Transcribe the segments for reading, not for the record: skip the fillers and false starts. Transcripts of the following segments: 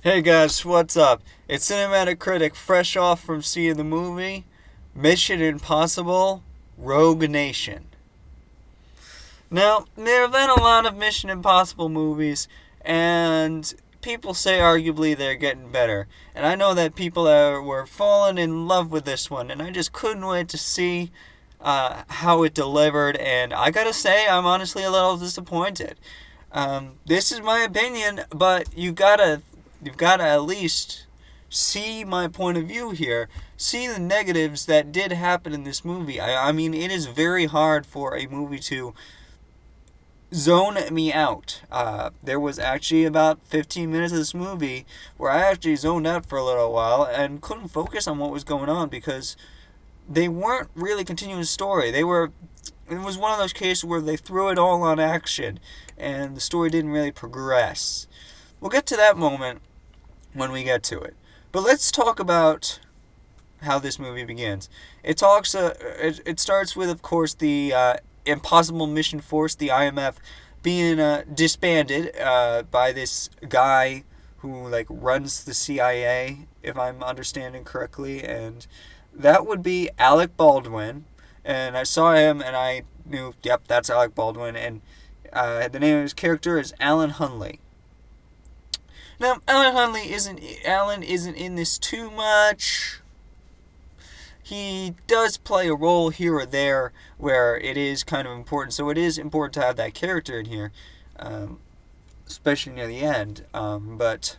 Hey guys, what's up? It's CinematicCritic, fresh off from seeing the movie Mission Impossible Rogue Nation. Now, there have been a lot of Mission Impossible movies, and people say arguably they're getting better. And I know that people were falling in love with this one, and I just couldn't wait to see how it delivered. And I gotta say, I'm honestly a little disappointed. This is my opinion, but you've gotta at least see my point of view here. See the negatives that did happen in this movie. I mean, it is very hard for a movie to zone me out. There was actually about 15 minutes of this movie where I actually zoned out for a little while and couldn't focus on what was going on because they weren't really continuing the story. It was one of those cases where they threw it all on action and the story didn't really progress. We'll get to that moment when we get to it. But let's talk about how this movie begins. It starts with, of course, the Impossible Mission Force, the IMF, being disbanded by this guy who runs the CIA, if I'm understanding correctly, and that would be Alec Baldwin. And I saw him, and I knew, yep, that's Alec Baldwin, and the name of his character is Alan Hunley. Now, Alan isn't in this too much. He does play a role here or there where it is kind of important. So it is important to have that character in here, especially near the end. But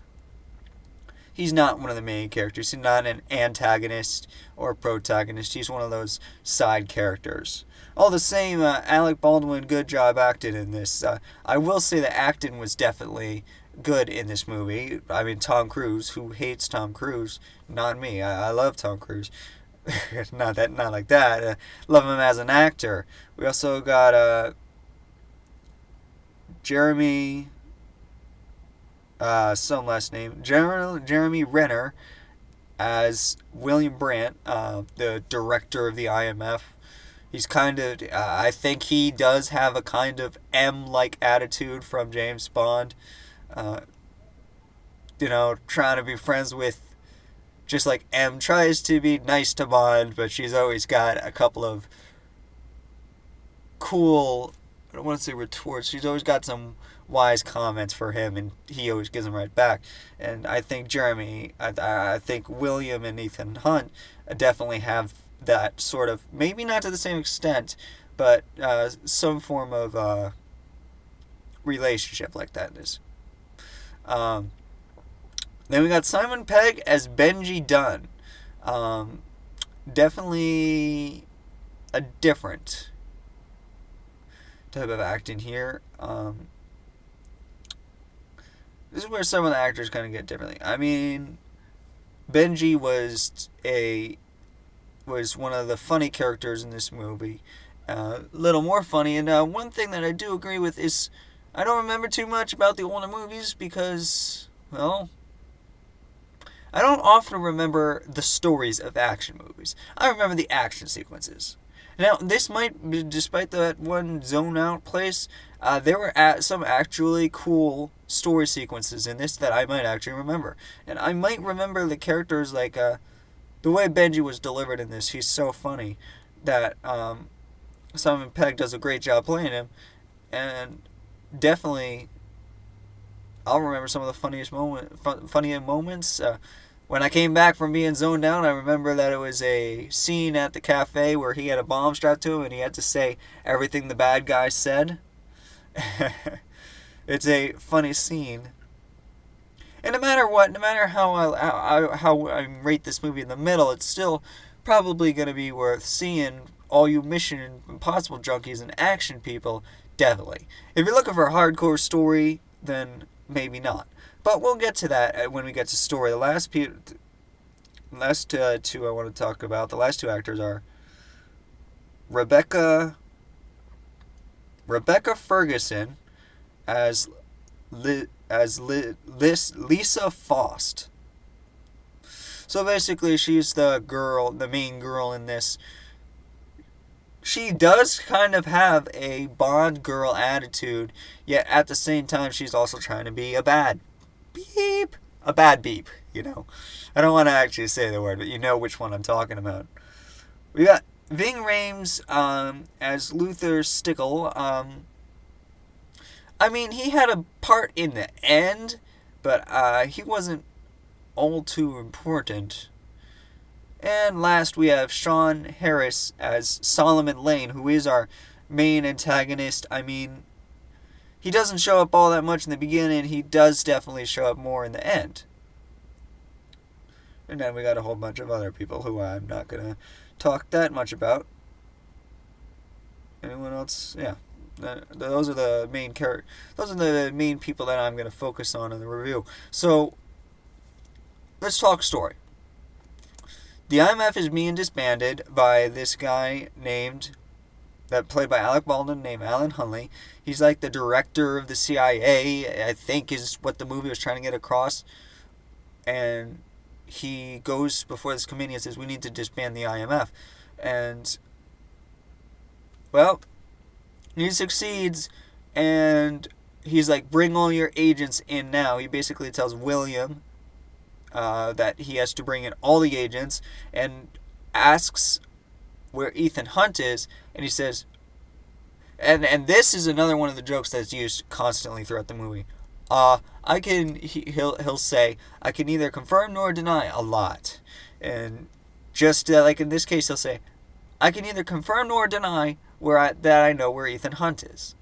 he's not one of the main characters. He's not an antagonist or protagonist. He's one of those side characters. All the same, Alec Baldwin, good job acting in this. I will say the acting was definitely good in this movie. I mean, Tom Cruise, who hates Tom Cruise? Not me. I love Tom Cruise. Not like that. Love him as an actor. We also got Jeremy, some last name, Jeremy Renner as William Brandt, the director of the IMF. He's kind of, I think he does have a kind of M-like attitude from James Bond. Uh, trying to be friends with, just like M tries to be nice to Bond, but she's always got a couple of cool, I don't want to say retorts, she's always got some wise comments for him, and he always gives them right back. And I think I think William and Ethan Hunt definitely have that sort of, maybe not to the same extent, but some form of relationship like that is. Um, then we got Simon Pegg as Benji Dunn. Um, Definitely a different type of acting here. This is where some of the actors kind of get differently. I mean, Benji was one of the funny characters in this movie. A little more funny, and one thing that I do agree with is I don't remember too much about the older movies because, well, I don't often remember the stories of action movies. I remember the action sequences. Now, this might, despite that one zone out place, there were some actually cool story sequences in this that I might actually remember. And I might remember the characters, the way Benji was delivered in this. He's so funny that Simon Pegg does a great job playing him. And definitely, I'll remember some of the funniest moments. When I came back from being zoned out, I remember that it was a scene at the cafe where he had a bomb strapped to him and he had to say everything the bad guy said. It's a funny scene. And no matter what, no matter how I rate this movie in the middle, it's still probably going to be worth seeing. All you Mission Impossible junkies and action people, definitely. If you're looking for a hardcore story, then maybe not. But we'll get to that when we get to story. Last two I want to talk about. The last two actors are Rebecca Ferguson as Lisa Faust. So basically, she's the main girl in this. She does kind of have a Bond girl attitude, yet at the same time, she's also trying to be a bad beep a bad beep, I don't want to actually say the word, but you know which one I'm talking about. We got Ving Rhames as Luther Stickle. I mean, he had a part in the end, but he wasn't all too important. And last, we have Sean Harris as Solomon Lane, who is our main antagonist. I mean, he doesn't show up all that much in the beginning. He does definitely show up more in the end. And then we got a whole bunch of other people who I'm not going to talk that much about. Anyone else? Yeah. Those are the main Those are the main people that I'm going to focus on in the review. So, let's talk story. The IMF is being disbanded by this guy played by Alec Baldwin, named Alan Hunley. He's like the director of the CIA, I think is what the movie was trying to get across. And he goes before this committee and says, we need to disband the IMF. And, well, he succeeds, and he's like, bring all your agents in now. He basically tells William that he has to bring in all the agents, and asks where Ethan Hunt is, and he says, and this is another one of the jokes that's used constantly throughout the movie. He'll say, I can neither confirm nor deny a lot. And just like in this case, he'll say, I can neither confirm nor deny that I know where Ethan Hunt is.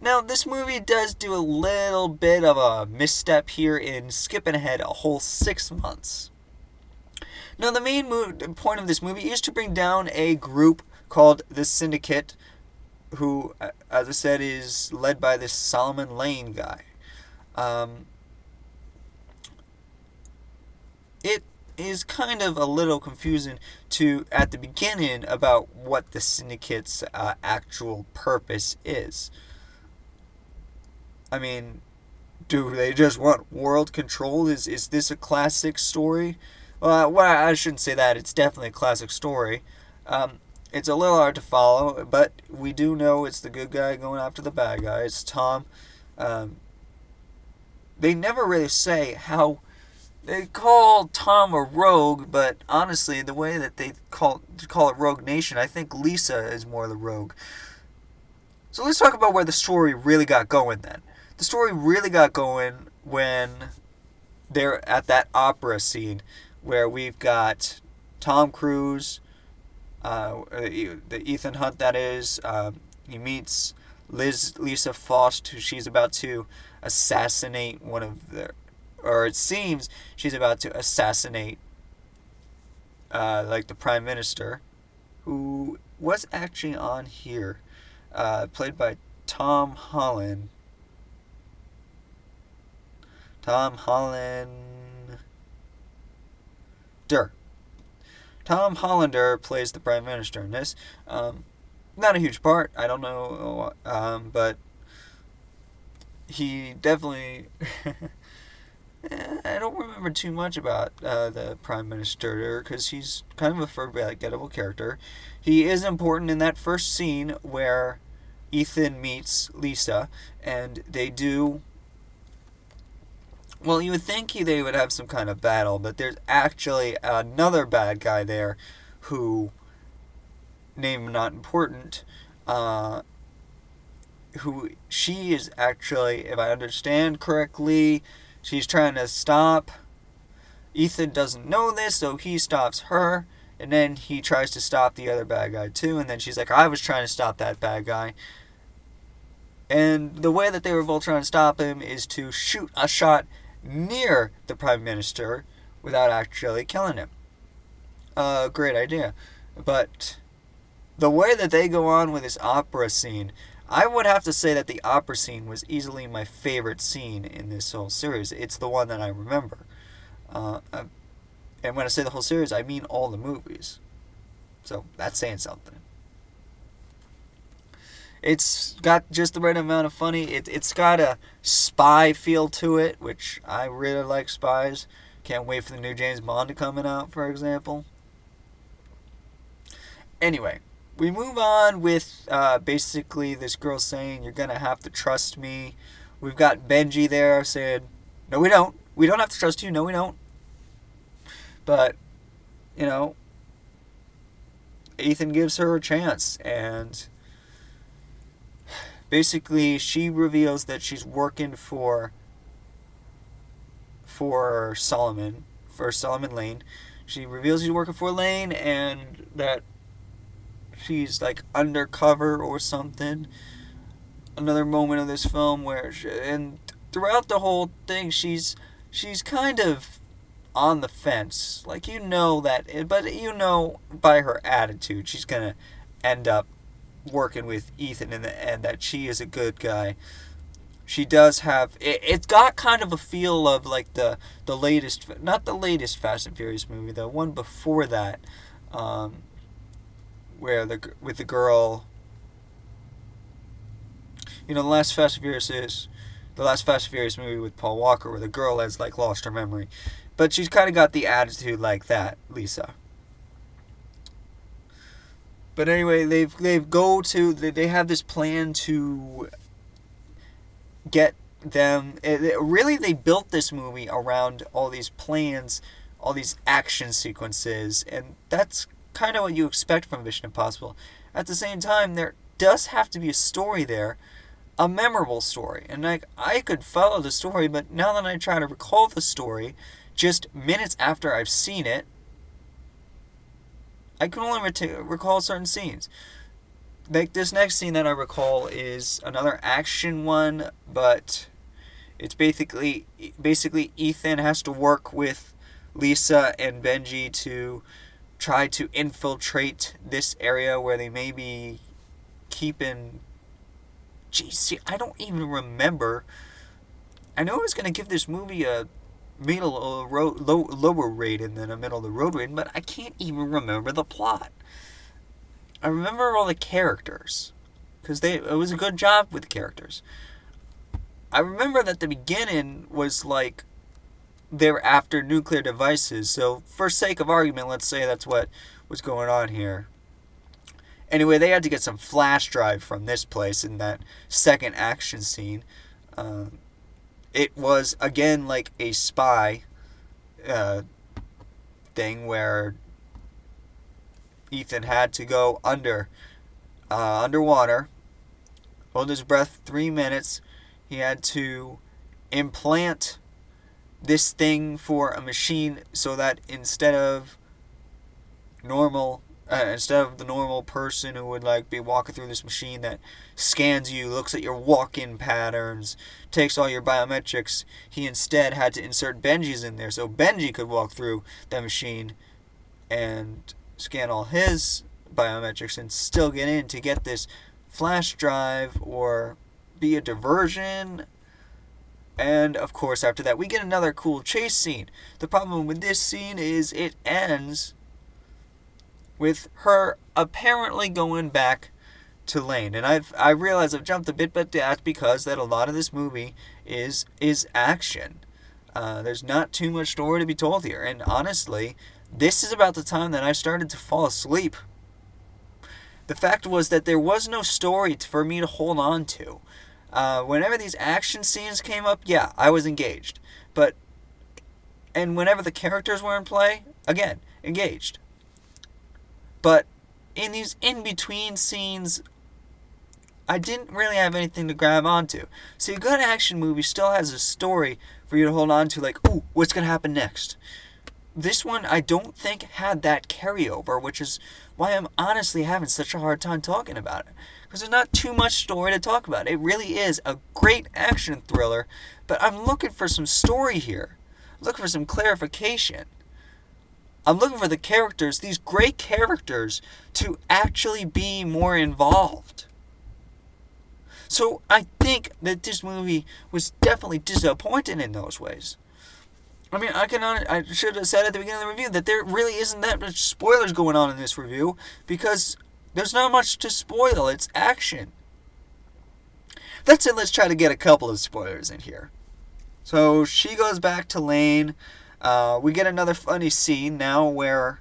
Now, this movie does do a little bit of a misstep here in skipping ahead a whole 6 months. Now, the main point of this movie is to bring down a group called the Syndicate, who, as I said, is led by this Solomon Lane guy. It is kind of a little confusing at the beginning about what the Syndicate's actual purpose is. I mean, do they just want world control? Is this a classic story? Well, I shouldn't say that. It's definitely a classic story. It's a little hard to follow, but we do know it's the good guy going after the bad guy. It's Tom. They never really say how. They call Tom a rogue, but honestly, the way that they call it Rogue Nation, I think Lisa is more the rogue. So let's talk about where the story really got going then. The story really got going when they're at that opera scene where we've got Tom Cruise, the Ethan Hunt that is, he meets Lisa Faust, who she's about to assassinate it seems she's about to assassinate the Prime Minister, who was actually on here, played by Tom Holland. Tom Hollander plays the Prime Minister in this. Not a huge part, I don't know, but he definitely... I don't remember too much about the Prime Minister, because he's kind of a forgettable character. He is important in that first scene where Ethan meets Lisa, and they do... Well, you would think they would have some kind of battle, but there's actually another bad guy there who, name not important, who she is actually, if I understand correctly, she's trying to stop. Ethan doesn't know this, so he stops her, and then he tries to stop the other bad guy too, and then she's like, I was trying to stop that bad guy. And the way that they were both trying to stop him is to shoot a shot near the Prime Minister without actually killing him. Great idea. But the way that they go on with this opera scene, I would have to say that the opera scene was easily my favorite scene in this whole series. It's the one that I remember. And when I say the whole series, I mean all the movies. So that's saying something. It's got just the right amount of funny. It's got a spy feel to it, which I really like spies. Can't wait for the new James Bond to come out, for example. Anyway, we move on with basically this girl saying, you're going to have to trust me. We've got Benji there saying, no we don't. We don't have to trust you. No, we don't. But, you know, Ethan gives her a chance, and basically she reveals that she's working for Solomon Lane. She reveals she's working for Lane, and that she's like undercover or something. Another moment of this film where and throughout the whole thing she's kind of on the fence. Like, you know that, but you know by her attitude she's gonna end up working with Ethan in the end, that she is a good guy. She does have it's got kind of a feel of like the latest, not the latest Fast and Furious movie, the one before that, um, where with the girl, you know, the last Fast and Furious movie with Paul Walker, where the girl has like lost her memory, but she's kind of got the attitude like that, Lisa. But anyway, they have this plan to get them. Really, they built this movie around all these plans, all these action sequences, and that's kind of what you expect from Mission Impossible. At the same time, there does have to be a story there, a memorable story. And like, I could follow the story, but now that I try to recall the story, just minutes after I've seen it, I can only recall certain scenes. Like, this next scene that I recall is another action one, but it's basically Ethan has to work with Lisa and Benji to try to infiltrate this area where they may be keeping. Geez, see, I don't even remember. I know I was gonna give this movie a lower rating than a middle of the road rating, but I can't even remember the plot. I remember all the characters, because it was a good job with the characters. I remember that the beginning was like they were after nuclear devices, so for sake of argument, let's say that's what was going on here. Anyway, they had to get some flash drive from this place in that second action scene. It was, again, like a spy thing where Ethan had to go underwater, hold his breath 3 minutes. He had to implant this thing for a machine so that instead of the normal person who would like be walking through this machine that scans you, looks at your walk-in patterns, takes all your biometrics, he instead had to insert Benji's in there so Benji could walk through the machine and scan all his biometrics and still get in to get this flash drive or be a diversion. And of course, after that, we get another cool chase scene. The problem with this scene is it ends with her apparently going back to Lane. And I realize I've jumped a bit, but that's because that a lot of this movie is action. There's not too much story to be told here. And honestly, this is about the time that I started to fall asleep. The fact was that there was no story for me to hold on to. Whenever these action scenes came up, yeah, I was engaged. And whenever the characters were in play, again, engaged. But in these in-between scenes, I didn't really have anything to grab onto. See, a good action movie still has a story for you to hold on to, like, ooh, what's going to happen next? This one, I don't think had that carryover, which is why I'm honestly having such a hard time talking about it. Because there's not too much story to talk about. It really is a great action thriller, but I'm looking for some story here. I'm looking for some clarification. I'm looking for the characters, these great characters, to actually be more involved. So I think that this movie was definitely disappointing in those ways. I mean, I should have said at the beginning of the review that there really isn't that much spoilers going on in this review, because there's not much to spoil. It's action. That said, let's try to get a couple of spoilers in here. So she goes back to Lane. We get another funny scene now where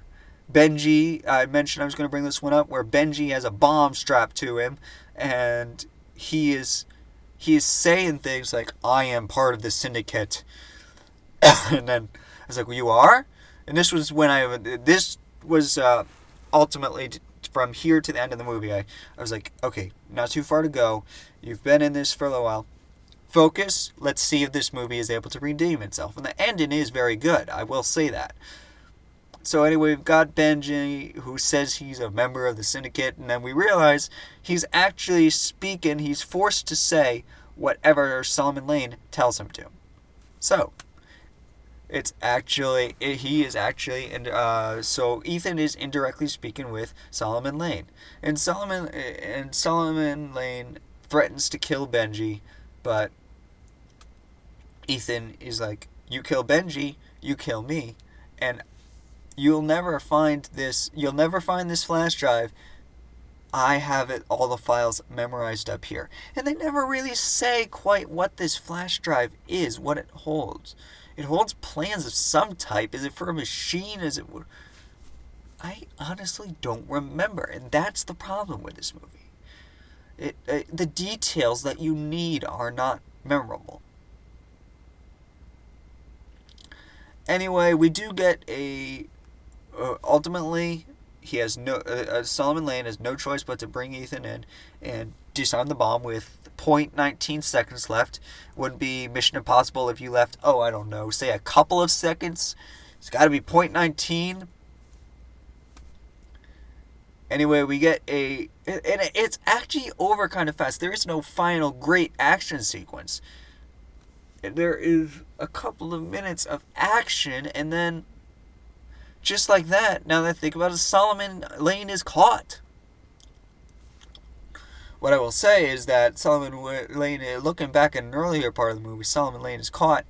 Benji, I mentioned I was going to bring this one up, where Benji has a bomb strapped to him, and he is saying things like, I am part of the syndicate. And then I was like, well, you are? And this was ultimately from here to the end of the movie. I was like, okay, not too far to go. You've been in this for a little while. Focus. Let's see if this movie is able to redeem itself. And the ending is very good. I will say that. So anyway, we've got Benji, who says he's a member of the syndicate, and then we realize he's actually speaking. He's forced to say whatever Solomon Lane tells him to. So he is actually, and so Ethan is indirectly speaking with Solomon Lane, and Solomon Lane threatens to kill Benji, but Ethan is like, you kill Benji, you kill me, and you'll never find this flash drive. I have all the files memorized up here. And they never really say quite what this flash drive is, what it holds. It holds plans of some type. Is it for a machine? I honestly don't remember, and that's the problem with this movie. The details that you need are not memorable. Anyway, we do get ultimately, he has Solomon Lane has no choice but to bring Ethan in and disarm the bomb with 0.19 seconds left. Wouldn't be Mission Impossible if you left, I don't know, say a couple of seconds. It's got to be 0.19. Anyway, we get and it's actually over kind of fast. There is no final great action sequence. There is a couple of minutes of action, and then just like that, now that I think about it, Solomon Lane is caught. What I will say is that Solomon Lane, looking back at an earlier part of the movie, Solomon Lane is caught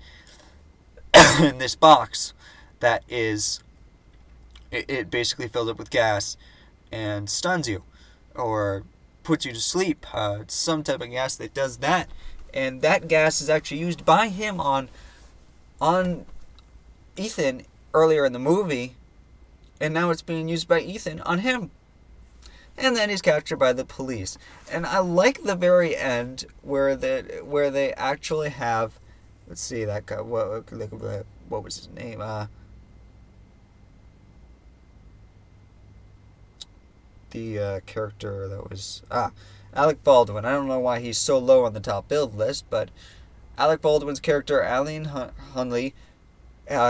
in this box that is, it basically fills up with gas and stuns you or puts you to sleep. It's some type of gas that does that. And that gas is actually used by him on Ethan earlier in the movie, and now it's being used by Ethan on him. And then he's captured by the police. And I like the very end where they actually have, let's see, that guy, what was his name? The character that was Alec Baldwin. I don't know why he's so low on the top build list, but Alec Baldwin's character, Aline Hunley,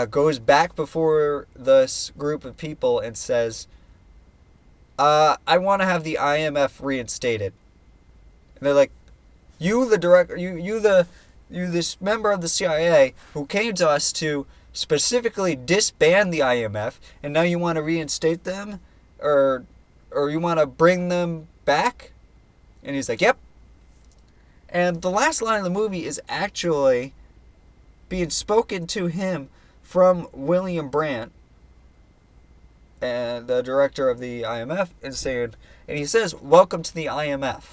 goes back before this group of people and says, I want to have the IMF reinstated. And they're like, you the director, you this member of the CIA who came to us to specifically disband the IMF, and now you want to reinstate them, or you want to bring them back? And he's like, yep. And the last line of the movie is actually being spoken to him from William Brandt, and the director of the IMF, and he says, welcome to the IMF.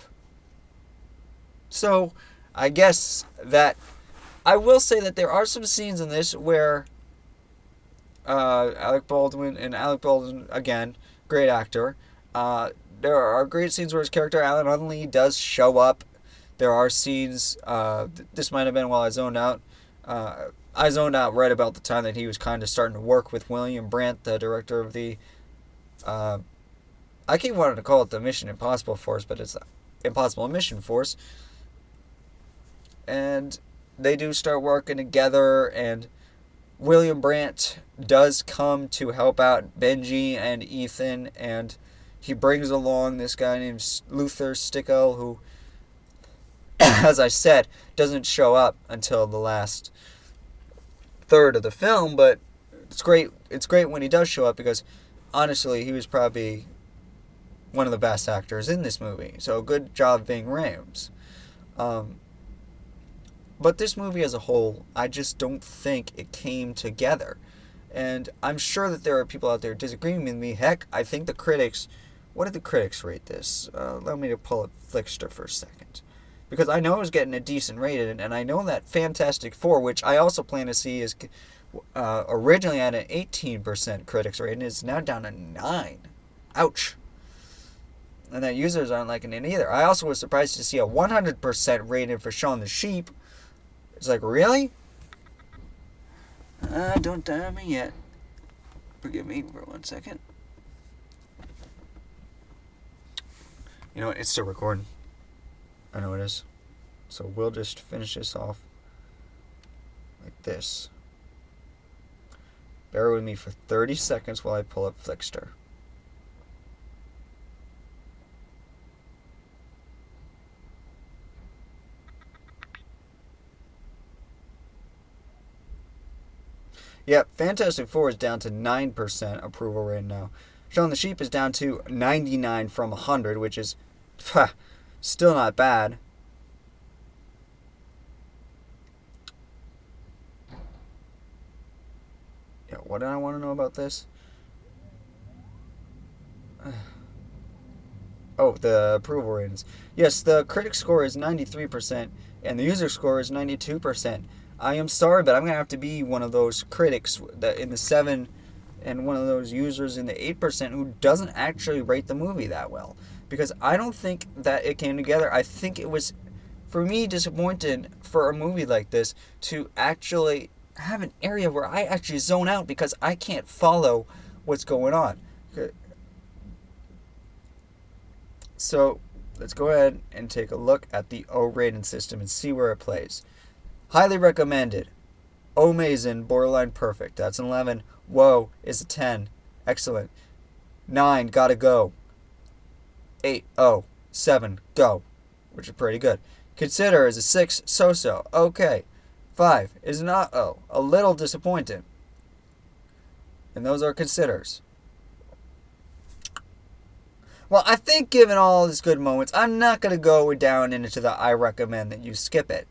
So, I guess that, I will say that there are some scenes in this where Alec Baldwin, again, great actor, there are great scenes where his character, Alan Hunley, does show up. There are scenes, this might have been while I zoned out. I zoned out right about the time that he was kind of starting to work with William Brandt, the director of the, I keep wanting to call it the Mission Impossible Force, but it's the Impossible Mission Force. And they do start working together, and William Brandt does come to help out Benji and Ethan, and he brings along this guy named Luther Stickel, who, as I said, doesn't show up until the last third of the film, but it's great when he does show up, because honestly, he was probably one of the best actors in this movie. So good job, Ving Rhames. But this movie as a whole, I just don't think it came together. And I'm sure that there are people out there disagreeing with me. Heck, I think the critics, what did the critics rate this? Let me pull up Flickster for a second. Because I know it was getting a decent rating, and I know that Fantastic Four, which I also plan to see, is originally at an 18% critics rating, is now down to 9. Ouch. And that users aren't liking it either. I also was surprised to see a 100% rating for Shaun the Sheep. It's like, really? Don't time me yet. Forgive me for 1 second. You know what? It's still recording. I know it is. So we'll just finish this off like this. Bear with me for 30 seconds while I pull up Flickster. Yep, Fantastic Four is down to 9% approval right now. Shaun the Sheep is down to 99 from 100, which is still not bad. Yeah, what did I want to know about this? Oh, the approval ratings. Yes, the critic score is 93%, and the user score is 92%. I am sorry, but I'm going to have to be one of those critics that in the 7 and one of those users in the 8% who doesn't actually rate the movie that well. Because I don't think that it came together. I think it was, for me, disappointed for a movie like this to actually have an area where I actually zone out because I can't follow what's going on. So let's go ahead and take a look at the O rating system and see where it plays. Highly recommended. Amazing, borderline perfect. That's an 11. Whoa is a 10. Excellent. 9, gotta go. 8, oh. 7, go. Which is pretty good. Consider is a 6, so-so. Okay. 5 is not oh. A little disappointing. And those are considers. Well, I think given all these good moments, I'm not going to go down into the I recommend that you skip it.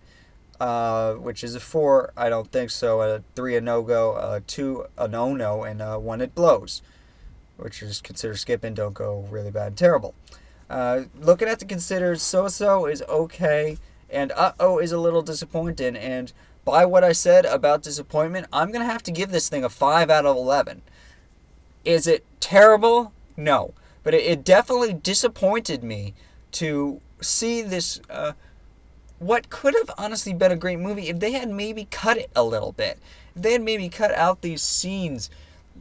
Which is a 4, I don't think so, a 3 a no-go, a 2 a no-no, and a 1 it blows. Which is consider skipping, don't go really bad and terrible. Looking at the considered, so-so is okay, and uh-oh is a little disappointing, and by what I said about disappointment, I'm going to have to give this thing a 5 out of 11. Is it terrible? No. But it definitely disappointed me to see this, what could have honestly been a great movie if they had maybe cut it a little bit. If they had maybe cut out these scenes,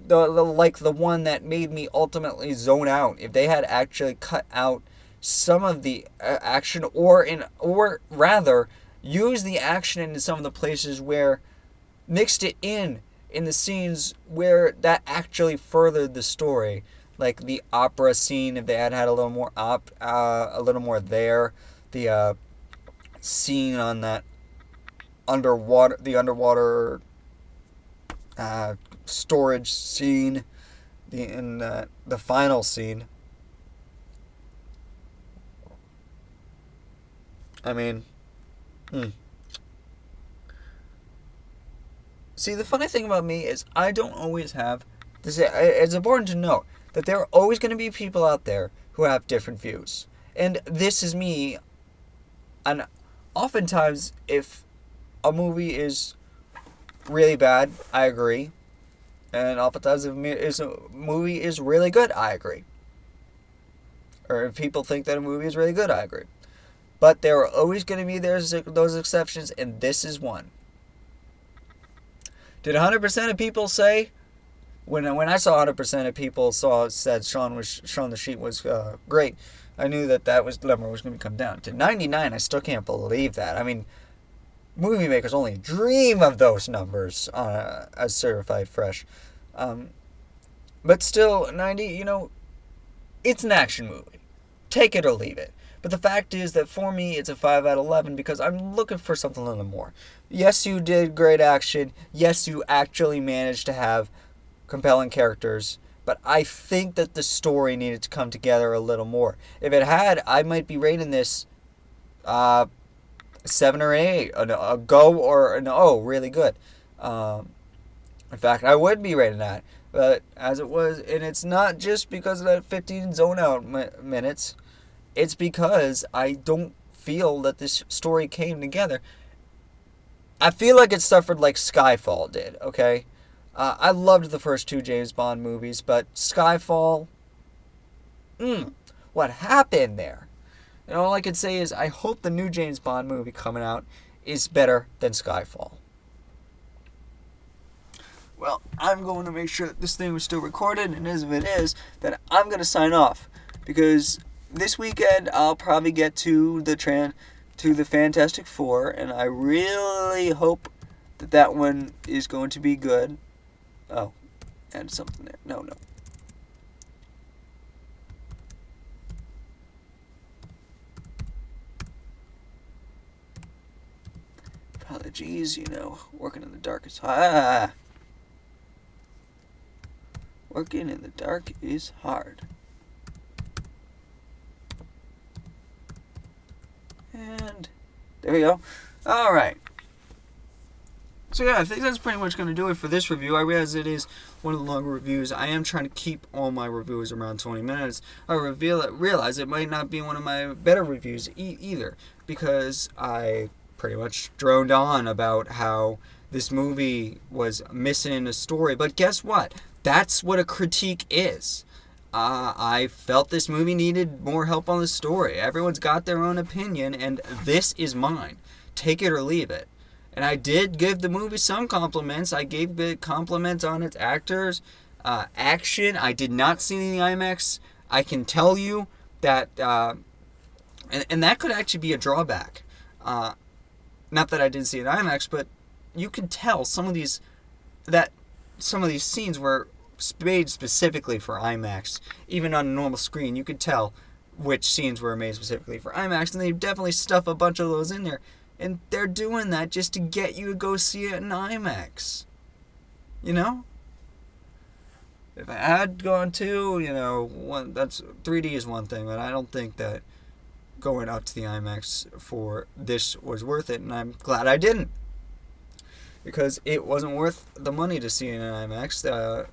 like the one that made me ultimately zone out. If they had actually cut out some of the action, or rather, use the action in some of the places where, mixed it in the scenes where that actually furthered the story. Like the opera scene, if they had a little more a little more there. The scene on that underwater storage scene, the final scene. I mean, See, the funny thing about me is I don't always have this. It's important to note that there are always going to be people out there who have different views, and this is me. And oftentimes, if a movie is really bad, I agree, and oftentimes if a movie is really good, I agree. Or if people think that a movie is really good, I agree. But there are always going to be those exceptions, and this is one. Did 100% of people say, when I saw 100% of people said Shaun the Sheep was great, I knew that number was going to come down. To 99, I still can't believe that. I mean, movie makers only dream of those numbers as certified fresh. But still, 90, it's an action movie. Take it or leave it. But the fact is that for me, it's a 5 out of 11 because I'm looking for something a little more. Yes, you did great action. Yes, you actually managed to have compelling characters. But I think that the story needed to come together a little more. If it had, I might be rating this 7 or 8. A go or an O, really good. In fact, I would be rating that. But as it was, and it's not just because of that 15 zone out minutes. It's because I don't feel that this story came together. I feel like it suffered like Skyfall did, okay? I loved the first 2 James Bond movies, but Skyfall, what happened there? And all I can say is I hope the new James Bond movie coming out is better than Skyfall. Well, I'm going to make sure that this thing was still recorded, and as if it is, then I'm going to sign off. Because this weekend I'll probably get to the Fantastic Four, and I really hope that that one is going to be good. Oh, add something there. No. Apologies, working in the dark is working in the dark is hard. And there we go. All right. So yeah, I think that's pretty much going to do it for this review. I realize it is one of the longer reviews. I am trying to keep all my reviews around 20 minutes. I realize it might not be one of my better reviews either, because I pretty much droned on about how this movie was missing a story. But guess what? That's what a critique is. I felt this movie needed more help on the story. Everyone's got their own opinion, and this is mine. Take it or leave it. And I did give the movie some compliments. I gave it compliments on its actors, action. I did not see it in the IMAX. I can tell you that, and that could actually be a drawback. Not that I didn't see it in IMAX, but you can tell some of these scenes were made specifically for IMAX. Even on a normal screen, you could tell which scenes were made specifically for IMAX, and they definitely stuff a bunch of those in there. And they're doing that just to get you to go see it in IMAX. If I had gone to, that's 3D is one thing, but I don't think that going up to the IMAX for this was worth it, and I'm glad I didn't. Because it wasn't worth the money to see it in IMAX.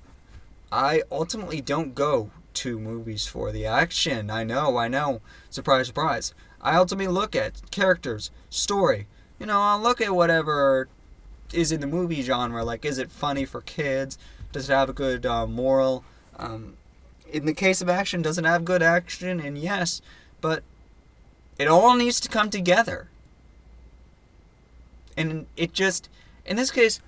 I ultimately don't go to movies for the action. I know. Surprise, surprise. I ultimately look at characters, story. I'll look at whatever is in the movie genre. Like, is it funny for kids? Does it have a good moral? In the case of action, does it have good action? And yes, but it all needs to come together. And it just, in this case,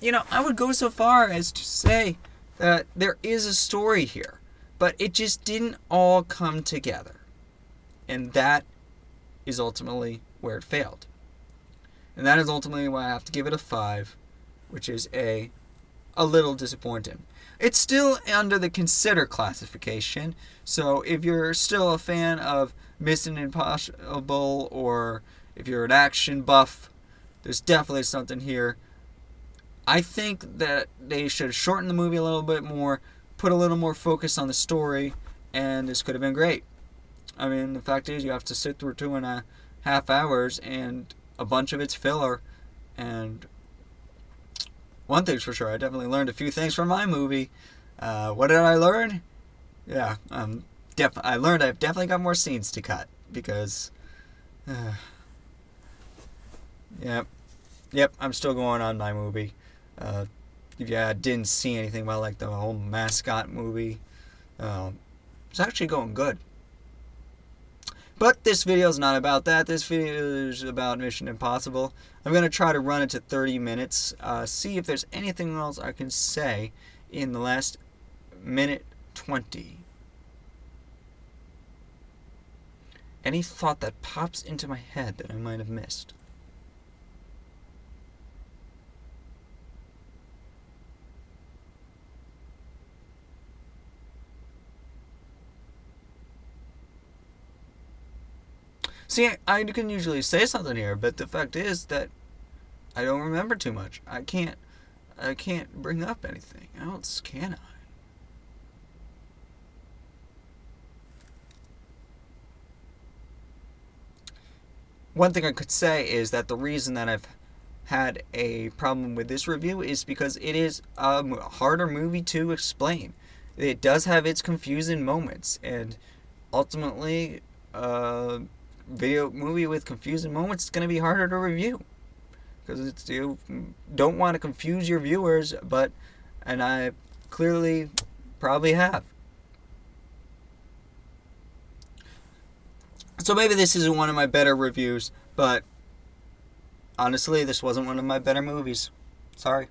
I would go so far as to say that there is a story here, but it just didn't all come together. And that is ultimately where it failed. And that is ultimately why I have to give it a 5, which is a little disappointing. It's still under the consider classification, so if you're still a fan of Mission Impossible, or if you're an action buff, there's definitely something here. I think that they should shorten the movie a little bit more, put a little more focus on the story, and this could have been great. I mean, the fact is, you have to sit through 2.5 hours, and a bunch of it's filler. And one thing's for sure, I definitely learned a few things from my movie. What did I learn? Yeah, I learned I've definitely got more scenes to cut, because, yep, I'm still going on my movie. If you didn't see anything about, like, the whole mascot movie, it's actually going good. But this video is not about that. This video is about Mission Impossible. I'm going to try to run it to 30 minutes. See if there's anything else I can say in the last minute 20. Any thought that pops into my head that I might have missed? See, I can usually say something here, but the fact is that I don't remember too much. I can't bring up anything else, can I? One thing I could say is that the reason that I've had a problem with this review is because it is a harder movie to explain. It does have its confusing moments, and ultimately, video movie with confusing moments is going to be harder to review, because you don't want to confuse your viewers, and I clearly probably have. So maybe this isn't one of my better reviews, but honestly, this wasn't one of my better movies. Sorry.